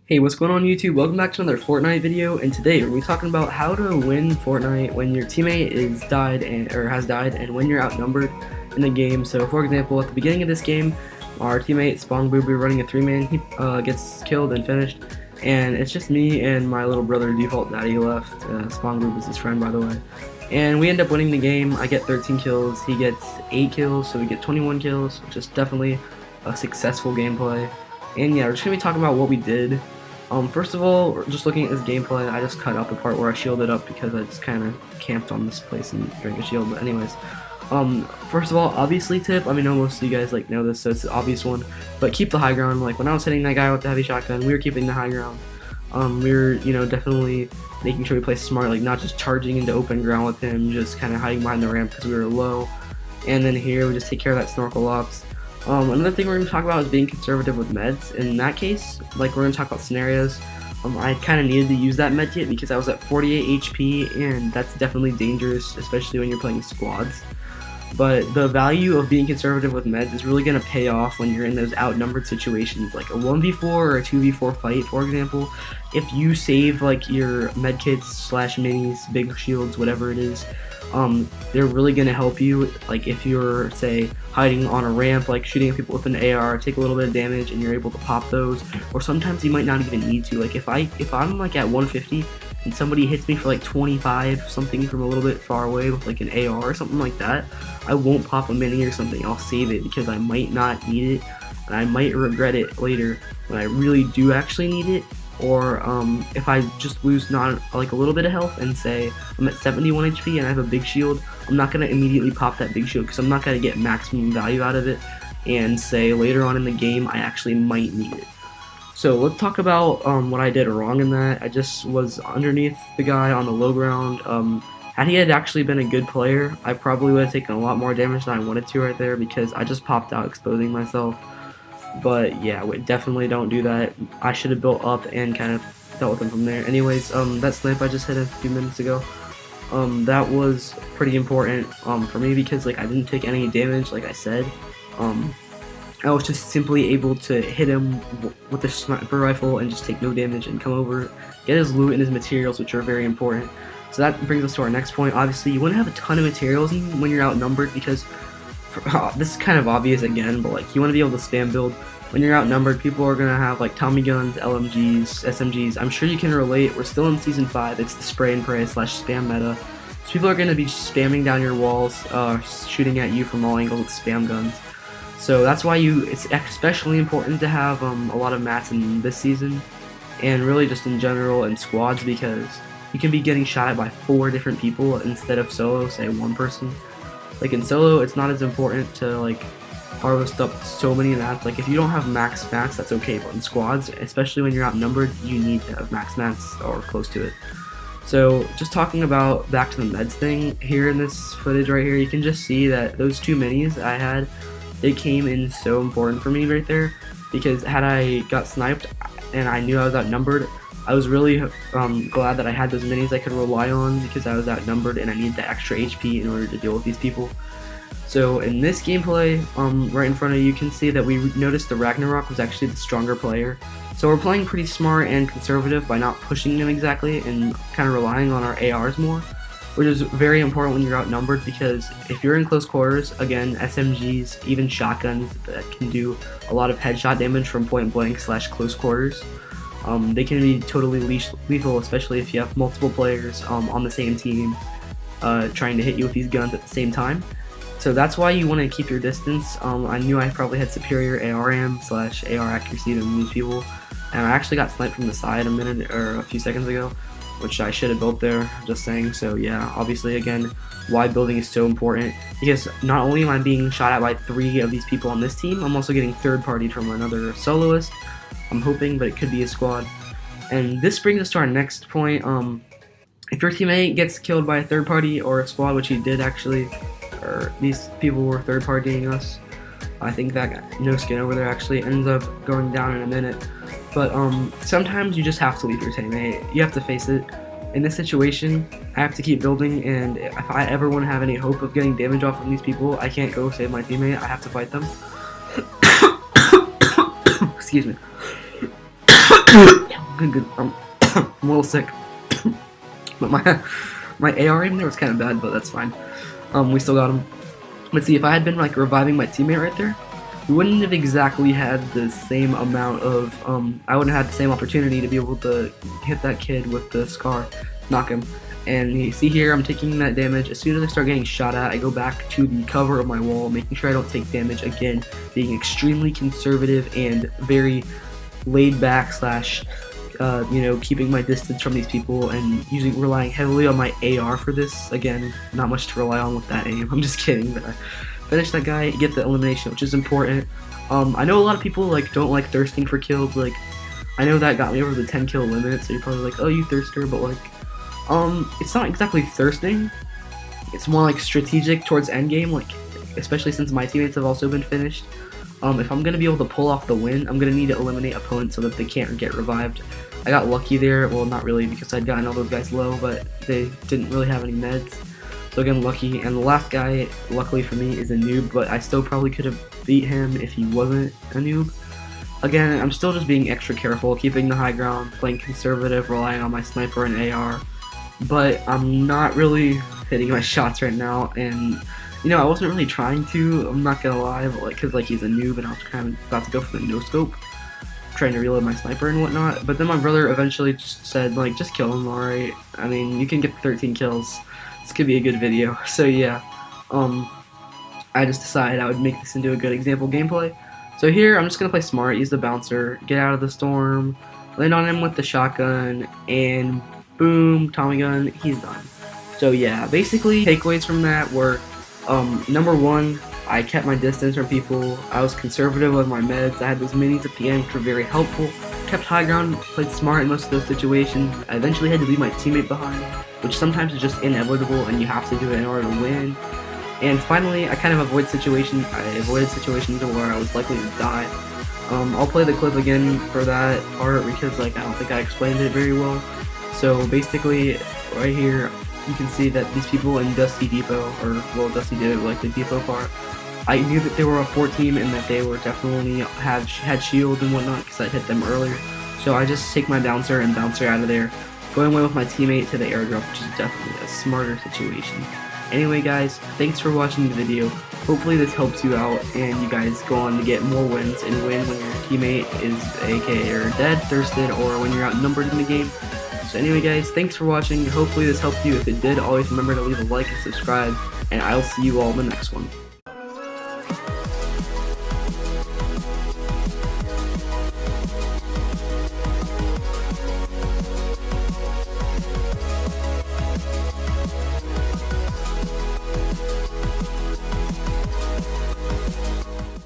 Hey, what's going on YouTube? Welcome back to another Fortnite video, and today we're talking about how to win Fortnite when your teammate has died and when you're outnumbered in the game. So for example, at the beginning of this game, our teammate Spawn Boo Boo running a 3-man, he gets killed and finished, and it's just me and my little brother Default Daddy left. Spawn Boo Boo is his friend, by the way. And we end up winning the game. I get 13 kills, he gets 8 kills, so we get 21 kills, which is definitely a successful gameplay. And yeah, we're just going to be talking about what we did. First of all, just looking at this gameplay, I just cut out the part where I shielded up because I just kind of camped on this place and drank a shield. But anyways, first of all, obviously tip, I know most of you guys know this, so it's the obvious one, but keep the high ground. Like when I was hitting that guy with the heavy shotgun, we were keeping the high ground. We were, definitely making sure we play smart, like not just charging into open ground with him, just kind of hiding behind the ramp because we were low. And then here, we just take care of that snorkel ops. Another thing we're going to talk about is being conservative with meds. In that case, like we're going to talk about scenarios, I kind of needed to use that med kit because I was at 48 HP, and that's definitely dangerous, especially when you're playing squads. But the value of being conservative with meds is really going to pay off when you're in those outnumbered situations, like a 1v4 or a 2v4 fight, for example. If you save like your med kits / minis, big shields, whatever it is, they're really going to help you. Like if you're, say, hiding on a ramp, like shooting at people with an AR, take a little bit of damage and you're able to pop those, or sometimes you might not even need to. Like if I'm like at 150 and somebody hits me for like 25 something from a little bit far away with like an AR or something like that, I won't pop a mini or something. I'll save it because I might not need it and I might regret it later when I really do actually need it. Or if I just lose not like a little bit of health and say I'm at 71 HP and I have a big shield, I'm not going to immediately pop that big shield because I'm not going to get maximum value out of it, and say later on in the game I actually might need it. So let's talk about what I did wrong in that. I just was underneath the guy on the low ground. Had he had actually been a good player, I probably would have taken a lot more damage than I wanted to right there because I just popped out exposing myself. But yeah, we definitely don't do that. I should have built up and kind of dealt with him from there. Anyways, that snipe I just hit a few minutes ago, that was pretty important for me because like I didn't take any damage, like I said. I was just simply able to hit him with the sniper rifle and just take no damage and come over, get his loot and his materials, which are very important. So that brings us to our next point. Obviously, you want to have a ton of materials when you're outnumbered because this is kind of obvious again, but like you want to be able to spam build. When you're outnumbered, people are going to have like Tommy guns, LMGs, SMGs. I'm sure you can relate. We're still in Season 5. It's the spray and pray / spam meta. So people are going to be spamming down your walls, shooting at you from all angles with spam guns. So that's why it's especially important to have a lot of mats in this season, and really just in general in squads, because you can be getting shot at by 4 different people instead of solo, say 1 person. Like in solo, it's not as important to like harvest up so many mats. Like if you don't have max mats, that's okay, but in squads, especially when you're outnumbered, you need to have max mats or close to it. So just talking about back to the meds thing, here in this footage right here, you can just see that those 2 minis I had, they came in so important for me right there, because had I got sniped and I knew I was outnumbered, I was really glad that I had those minis I could rely on because I was outnumbered and I need the extra HP in order to deal with these people. So in this gameplay, right in front of you can see that we noticed the Ragnarok was actually the stronger player. So we're playing pretty smart and conservative by not pushing them exactly and kind of relying on our ARs more, which is very important when you're outnumbered, because if you're in close quarters, again, SMGs, even shotguns that can do a lot of headshot damage from point blank / close quarters, they can be totally lethal, especially if you have multiple players on the same team trying to hit you with these guns at the same time. So that's why you want to keep your distance. I knew I probably had superior ARM / AR accuracy than these people, and I actually got sniped from the side a few seconds ago, which I should have built there, just saying. So yeah, obviously again, why building is so important, because not only am I being shot at by 3 of these people on this team, I'm also getting third-partied from another soloist, I'm hoping, but it could be a squad. And this brings us to our next point. If your teammate gets killed by a third party or a squad, which he did actually, or these people were third partying us, I think that no skin over there actually ends up going down in a minute. But sometimes you just have to leave your teammate. You have to face it. In this situation, I have to keep building, and if I ever want to have any hope of getting damage off of these people, I can't go save my teammate. I have to fight them. Excuse me. Good. I'm a little sick, but my AR aim there was kind of bad, but that's fine. We still got him. But see, if I had been like reviving my teammate right there, we wouldn't have exactly had the same amount of I wouldn't have had the same opportunity to be able to hit that kid with the scar, knock him. And you see here, I'm taking that damage. As soon as I start getting shot at, I go back to the cover of my wall, making sure I don't take damage again, being extremely conservative and very laid back slash keeping my distance from these people, and relying heavily on my AR for this. Again, not much to rely on with that aim. I'm just kidding, but I finish that guy, get the elimination, which is important. I know a lot of people like don't like thirsting for kills. Like, I know that got me over the 10 kill limit, so you're probably like, oh, you thirster, but like, it's not exactly thirsting. It's more like strategic towards endgame, like, especially since my teammates have also been finished. If I'm gonna be able to pull off the win, I'm gonna need to eliminate opponents so that they can't get revived. I got lucky there, well, not really, because I'd gotten all those guys low, but they didn't really have any meds. So again, lucky. And the last guy, luckily for me, is a noob, but I still probably could have beat him if he wasn't a noob. Again, I'm still just being extra careful, keeping the high ground, playing conservative, relying on my sniper and AR. But I'm not really hitting my shots right now, and I wasn't really trying to, I'm not gonna lie, but because he's a noob and I was kind of about to go for the no scope, trying to reload my sniper and whatnot. But then my brother eventually just said, like, just kill him, alright? I mean, you can get 13 kills. This could be a good video. So yeah, I just decided I would make this into a good example gameplay. So here, I'm just gonna play smart, use the bouncer, get out of the storm, land on him with the shotgun, and boom, Tommy gun, he's done. So yeah, basically takeaways from that were, number one, I kept my distance from people, I was conservative with my meds, I had those minis at the end which were very helpful, kept high ground, played smart in most of those situations. I eventually had to leave my teammate behind, which sometimes is just inevitable and you have to do it in order to win. And finally, I kind of avoided situations where I was likely to die. I'll play the clip again for that part because I don't think I explained it very well. So basically, right here, you can see that these people in Dusty Depot, or well, Dusty did it like the depot part. I knew that they were a 4 team and that they were definitely had shield and whatnot because I hit them earlier. So I just take my bouncer and bouncer out of there, going away with my teammate to the airdrop, which is definitely a smarter situation. Anyway guys, thanks for watching the video. Hopefully this helps you out and you guys go on to get more wins and win when your teammate is aka or dead, thirsted, or when you're outnumbered in the game. So anyway guys, thanks for watching. Hopefully this helped you. If it did, always remember to leave a like and subscribe, and I'll see you all in the next one.